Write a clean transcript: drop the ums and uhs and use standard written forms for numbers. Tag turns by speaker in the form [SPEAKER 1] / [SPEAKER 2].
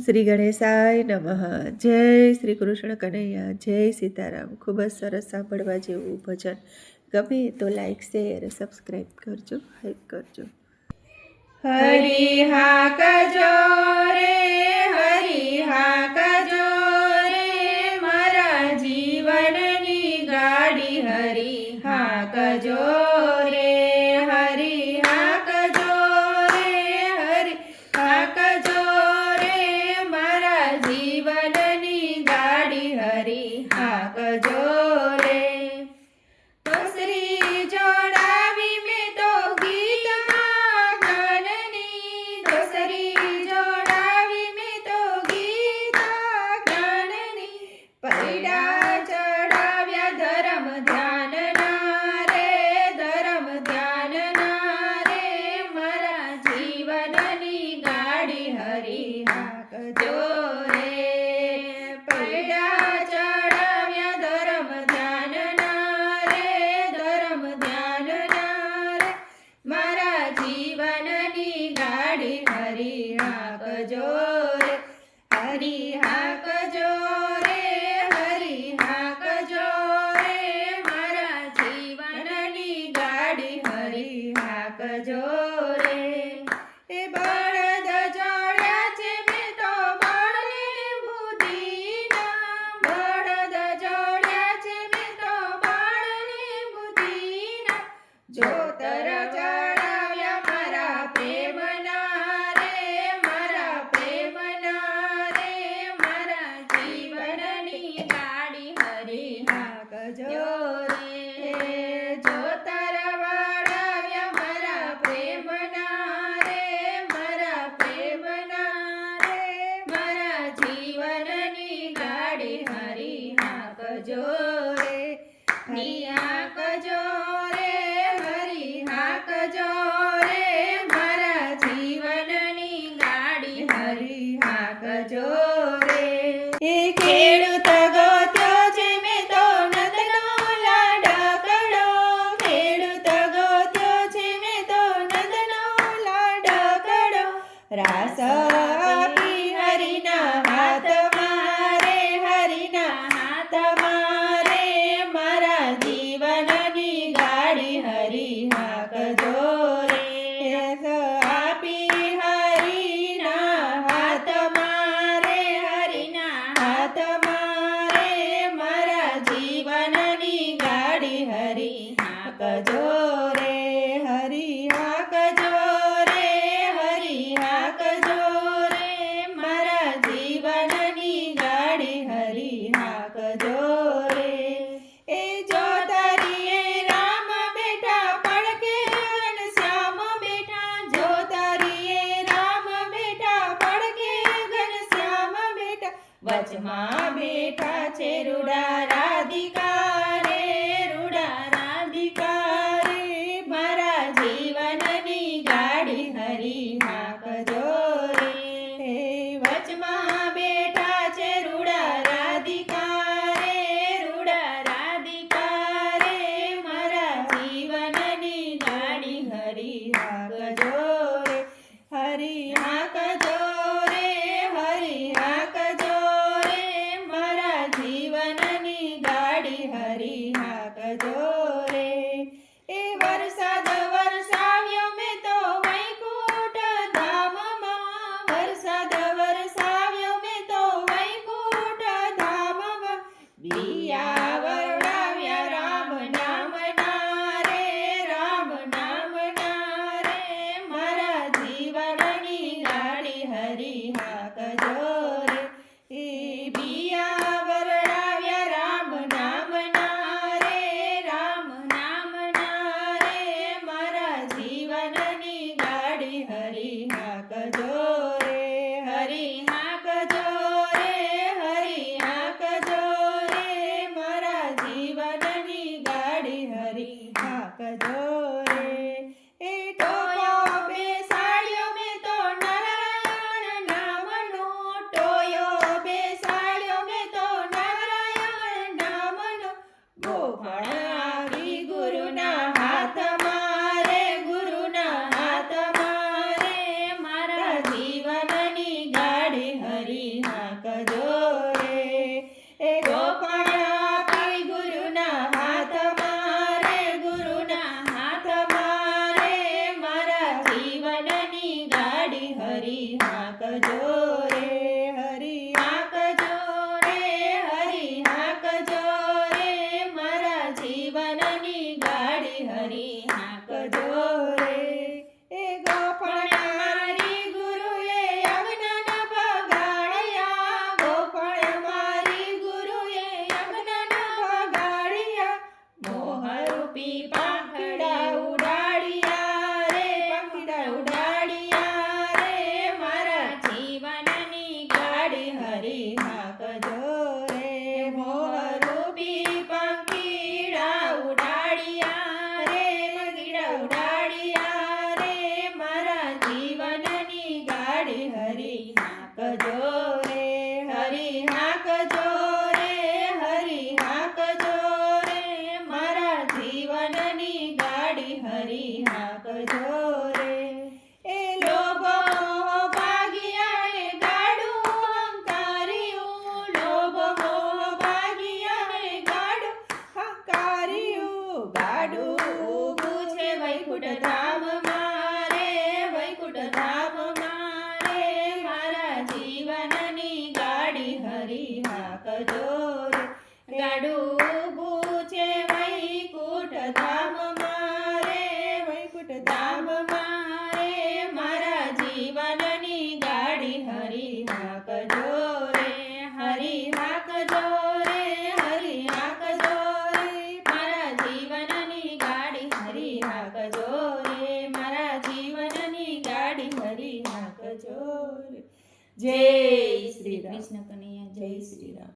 [SPEAKER 1] શ્રી ગણેશાય નમઃ. જય શ્રી કૃષ્ણ કનૈયા, જય સીતારામ. ખૂબ જ સરસ સાંભળવા જેવું ભજન. ગમે તો લાઈક શેર સબસ્ક્રાઈબ કરજો, હાઈપ કરજો.
[SPEAKER 2] હરિ હા કજો રે, હરિ હા કજો રે, મારા જીવનની ગાડી હરિ હા કજો રે, હરિ હા કજો રે, હરિ હા કજો રે, મારા જીવનની ગાડી હરિ હા કજો રે. તો શ્રી જોડાવી મેં તો ગીતમાં જ્ઞાનની, તો શ્રી જોડાવી મેં તો ગીતા જ્ઞાનની, પૈડા ચડાવ્યા ધર્મ ધ્યાનના રે, ધર્મ ધ્યાનના રે, મારા જીવનની ગાડી હરિ હા કજો રે. પૈડા ચડાવ્યા ધર્મ ધ્યાનના રે, ધર્મ ધ્યાનના રે, મારા જીવનની ગાડી હરિ હા કજો રે, હરિ હા કજો રે, હરિ હા કજો રે, મારા જીવનની ગાડી હરિ હા કજો રે. એ બળદ જોડ્યા છે મેં તો બળને બુદ્ધિના, બળદ જોડ્યા છે મેં તો બળને બુદ્ધિના, જોતર ચડાવ્યા મારા પ્રેમના રે, મારા પ્રેમના રે, મારા જીવનની ગાડી હરિ હા કજો રે. જોતર વળાવ્યા મારા પ્રેમના રે, મારા પ્રેમના રે, મારા જીવનની ગાડી હરિ હા કજો રે, હરિ હા કજો રે, હરિ હા કજો રે, મારા જીવનની ગાડી હરિ હા કજો રે. એ ખેડૂત ગોત્યો છે મેં તો નંદનો લાડકડો, ખેડૂત ગોત્યો છે મેં તો નંદનો લાડકડો, રાસ આપી હરિના હાથમાં રે, હરિના હાથમાં રે, મારા જીવનની ગાડી હરિ હા કજો રે. રાસ આપી હરિના હાથમાં રે, હરિના હાથમાં રે, મારા જીવનની ગાડી હરિ હા કજો રે, હરિ હા કજો રે, હરિ હા કજો રે, મારા જીવનની ગાડી હરિ હા કજો રે. એ જોતરીએ રામ બેઠા પડકે ઘનશ્યામ બેઠા, જોતરીએ રામ બેઠા પડકે ઘનશ્યામ બેઠા, વચમાં બેઠા છે રૂડા રાધિકા રે, રૂડા રાધિકા રે, મારા જીવનની ગાડી હરિ હા કજો રે. વચમાં બેઠા છે રૂડા રાધિકા રે, રૂડા રાધિકા રે, મારા જીવનની ગાડી હરિ હા કજો રે, હરિ હા કજો રે, હરિ હા કજો રે, મારા જીવનની ગાડી હરિ હા કજો રે. એ વરસાદ વરસાવ્યો મેં તો વૈકુંઠ ધામમાં, વરસાદ વરસાવ્યો મેં તો વૈકુંઠ ધામમાં, દિયા વરડાવ્યા રામ નામના રે, રામ નામના રે, મારા જીવનની ગાડી હરિ હા કજો રે. એ બિયા વરડાવ્યા રામ નામના રે, રામ નામના રે, મારા જીવનની ગાડી હરિ હા કજો રે, હરિ હા કજો રે, હરિ હા કજો રે, મારા ગોપણ આપી ગુરુના હાથમાં રે ગુરુના હાથમાં રે મારા જીવનની ગાડી હરી હાંકજો રે હરી હાંકજો રે હરી હાંકજો રે મારા જીવનની ગાડી હરી હાંકજો રે એ ગોપણ મારી ગુરુએ યજ્ઞન બગાડ્યા ગોપણ મારી ગુરુએ યજ્ઞન બગાડ્યા મોહરૂપી પાંખડા ઉડાડ્યા રે પાંખડા ઉડાડ્યા રે મારા જીવનની ગાડી હરી હાંકજો રે મોહરૂપી પાંખીડા ઉડાડ્યા રે પાંખીડા ઉડાડ્યા રે મારા જીવનની ગાડી હરી હાંકજો રે હરી હાંકજો રે હરી હાંકજો રે મારા જીવનની ગાડી હરી હાંકજો રે એ લોભ મોહ ભાગ્યા ને ગાડું હંકાર્યું લોભ મોહ ભાગ્યા ને ગાડું હંકાર્યું ગાડું ઊભું છે વૈકુંઠ ધામ મારે વૈકુંઠ ધામ મારે મારા જીવનની ગાડી હરી હાંકજો રે ગાડું ઊભું છે વૈકુંઠ ધામ મારે વૈકુંઠ ધામ મારે મારા જીવનની ગાડી હરી હાંકજો રે હરી હાંકજો રે હરી હાંકજો રે મારા જીવનની ગાડી હરી હાંકજો રે મારા જીવનની ગાડી હરી હાંકજો રે જય શ્રી કૃષ્ણ કનૈયા જય શ્રી રામ.